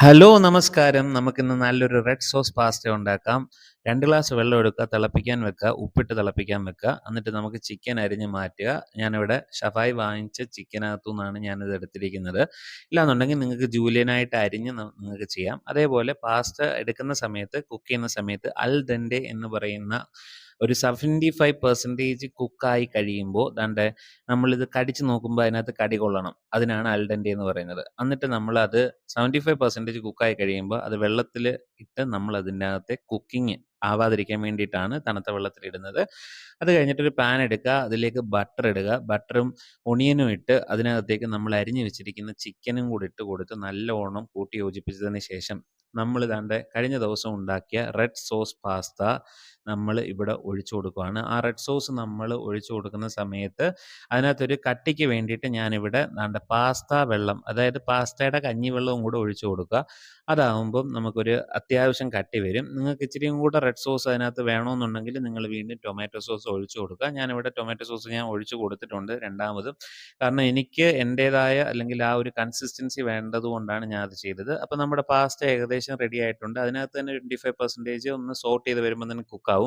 Hello, നമസ്കാരം. നമുക്കിന്ന് നല്ലൊരു റെഡ് സോസ് പാസ്ത ഉണ്ടാക്കാം. 2 ഗ്ലാസ് വെള്ളം എടുക്കുക, തിളപ്പിക്കാൻ വെക്കുക, ഉപ്പിട്ട് തിളപ്പിക്കാൻ വെക്കുക. എന്നിട്ട് നമുക്ക് ചിക്കൻ അരിഞ്ഞ് മാറ്റുക. ഞാനിവിടെ ഷവായി വാങ്ങിച്ച ചിക്കനകത്തുനിന്നാണ് ഞാനിത് എടുത്തിരിക്കുന്നത്. ഇല്ലാന്നുണ്ടെങ്കിൽ നിങ്ങൾക്ക് ജൂലിയനായിട്ട് അരിഞ്ഞ് നിങ്ങൾക്ക് ചെയ്യാം. അതേപോലെ പാസ്ത എടുക്കുന്ന സമയത്ത്, കുക്ക് ചെയ്യുന്ന സമയത്ത് അൽ ദെൻഡെ എന്ന് പറയുന്ന ഒരു 75% കുക്കായി കഴിയുമ്പോൾ നമ്മളിത് കടിച്ച് നോക്കുമ്പോൾ അതിനകത്ത് കടി കൊള്ളണം. അതിനാണ് അൽ ഡെൻഡെ എന്ന് പറയുന്നത്. എന്നിട്ട് നമ്മളത് 75% കുക്കായി കഴിയുമ്പോൾ അത് വെള്ളത്തിൽ ഇട്ട് നമ്മളതിനകത്തെ കുക്കിംഗ് ആവാതിരിക്കാൻ വേണ്ടിയിട്ടാണ് തണുത്ത വെള്ളത്തിലിടുന്നത്. അത് കഴിഞ്ഞിട്ടൊരു പാൻ എടുക്കുക, അതിലേക്ക് ബട്ടർ ഇടുക. ബട്ടറും ഒണിയനും ഇട്ട് അതിനകത്തേക്ക് നമ്മൾ അരിഞ്ഞു വെച്ചിരിക്കുന്ന ചിക്കനും കൂടി ഇട്ട് കൊടുത്ത് നല്ലവണ്ണം കൂട്ടി യോജിപ്പിച്ചതിന് ശേഷം നമ്മൾ കഴിഞ്ഞ ദിവസം ഉണ്ടാക്കിയ റെഡ് സോസ് പാസ്ത നമ്മൾ ഇവിടെ ഒഴിച്ചു കൊടുക്കുകയാണ്. ആ റെഡ് സോസ് നമ്മൾ ഒഴിച്ചു കൊടുക്കുന്ന സമയത്ത് അതിനകത്തൊരു കട്ടിക്ക് വേണ്ടിയിട്ട് ഞാനിവിടെ പാസ്ത വെള്ളം, അതായത് പാസ്തയുടെ കഞ്ഞിവെള്ളവും കൂടെ ഒഴിച്ചു കൊടുക്കുക. അതാകുമ്പം നമുക്കൊരു അത്യാവശ്യം കട്ടി വരും. നിങ്ങൾക്ക് ഇച്ചിരിയും കൂടെ റെഡ് സോസ് അതിനകത്ത് വേണമെന്നുണ്ടെങ്കിൽ നിങ്ങൾ വീണ്ടും ടൊമാറ്റോ സോസ് ഒഴിച്ചു കൊടുക്കുക. ഞാനിവിടെ ടൊമാറ്റോ സോസ് ഒഴിച്ചു കൊടുത്തിട്ടുണ്ട് രണ്ടാമതും. കാരണം എനിക്ക് എൻ്റേതായ അല്ലെങ്കിൽ ആ ഒരു കൺസിസ്റ്റൻസി വേണ്ടതുകൊണ്ടാണ് ഞാൻ അത് ചെയ്തത്. അപ്പോൾ നമ്മുടെ പാസ്ത ഏകദേശം റെഡി ആയിട്ടുണ്ട്. അതിനകത്ത് തന്നെ 25% ഒന്ന് സോട്ട് ചെയ്ത് വരുമ്പോൾ തന്നെ കുക്കാവും.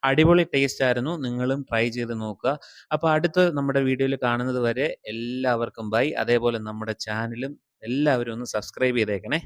അടിപൊളി ടേസ്റ്റ് ആയിരുന്നു. നിങ്ങളും ട്രൈ ചെയ്ത് നോക്കുക. അപ്പോൾ അടുത്ത നമ്മുടെ വീഡിയോയിൽ കാണുന്നത് വരെ എല്ലാവർക്കും ബൈ. അതേപോലെ നമ്മുടെ ചാനലും എല്ലാവരും ഒന്ന് സബ്സ്ക്രൈബ് ചെയ്തേക്കണേ.